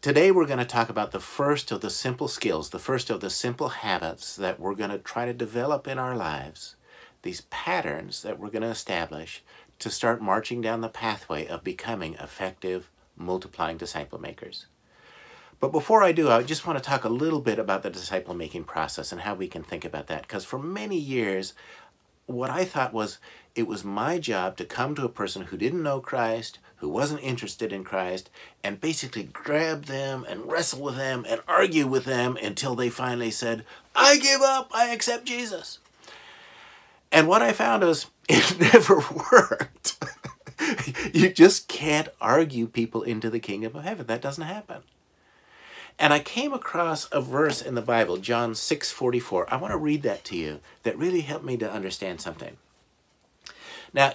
Today we're going to talk about the first of the simple skills, the first of the simple habits that we're going to try to develop in our lives, these patterns that we're going to establish to start marching down the pathway of becoming effective, multiplying disciple makers. But before I do, I just want to talk a little bit about the disciple-making process and how we can think about that. Because for many years, what I thought was it was my job to come to a person who didn't know Christ, who wasn't interested in Christ, and basically grab them and wrestle with them and argue with them until they finally said, I give up, I accept Jesus. And what I found is it never worked. You just can't argue people into the kingdom of heaven. That doesn't happen. And I came across a verse in the Bible, John 6:44. I want to read that to you. That really helped me to understand something. Now,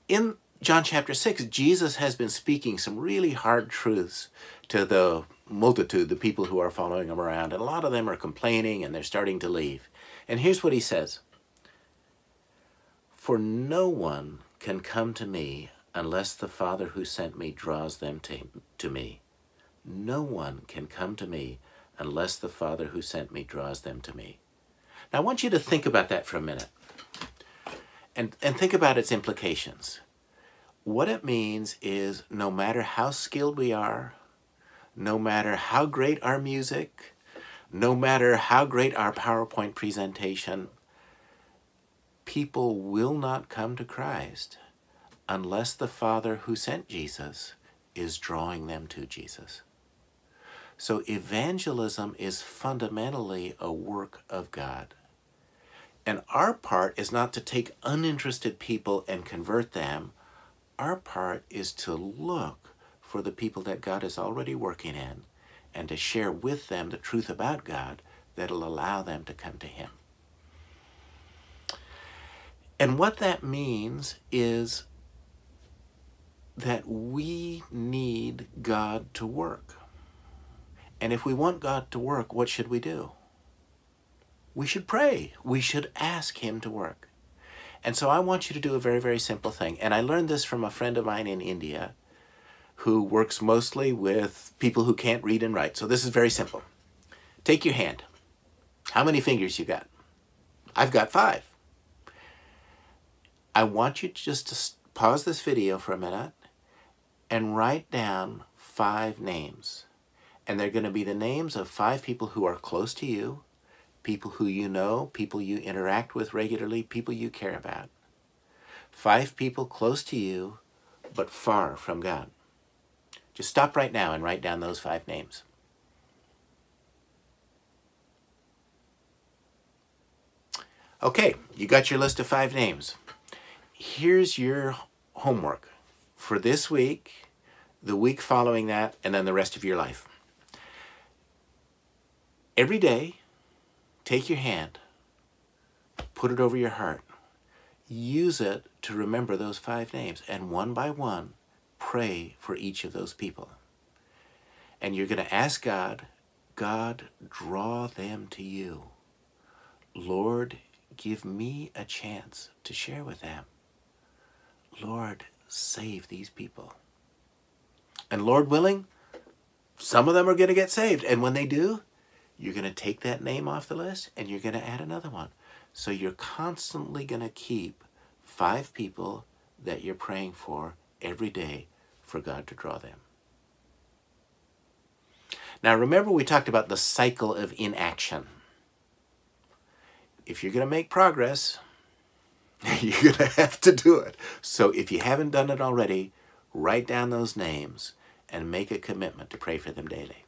in John chapter 6, Jesus has been speaking some really hard truths to the multitude, the people who are following him around. And a lot of them are complaining and they're starting to leave. And here's what he says. For no one can come to me unless the Father who sent me draws them to me. No one can come to me unless the Father who sent me draws them to me. Now I want you to think about that for a minute and think about its implications. What it means is no matter how skilled we are, no matter how great our music, no matter how great our PowerPoint presentation, people will not come to Christ unless the Father who sent Jesus is drawing them to Jesus. So evangelism is fundamentally a work of God. And our part is not to take uninterested people and convert them. Our part is to look for the people that God is already working in and to share with them the truth about God that'll allow them to come to him. And what that means is that we need God to work. And if we want God to work, what should we do? We should pray. We should ask him to work. And so I want you to do a very, very simple thing. And I learned this from a friend of mine in India who works mostly with people who can't read and write. So this is very simple. Take your hand. How many fingers you got? I've got 5. I want you just to pause this video for a minute and write down 5 names. And they're going to be the names of 5 people who are close to you, people who you know, people you interact with regularly, people you care about. 5 people close to you, but far from God. Just stop right now and write down those 5 names. Okay, you got your list of 5 names. Here's your homework for this week, the week following that, and then the rest of your life. Every day, take your hand, put it over your heart, use it to remember those 5 names, and one by one, pray for each of those people. And you're going to ask God, God, draw them to you. Lord, give me a chance to share with them. Lord, save these people. And Lord willing, some of them are going to get saved. And when they do, you're going to take that name off the list and you're going to add another one. So you're constantly going to keep 5 people that you're praying for every day for God to draw them. Now remember we talked about the cycle of inaction. If you're going to make progress, you're going to have to do it. So if you haven't done it already, write down those names and make a commitment to pray for them daily.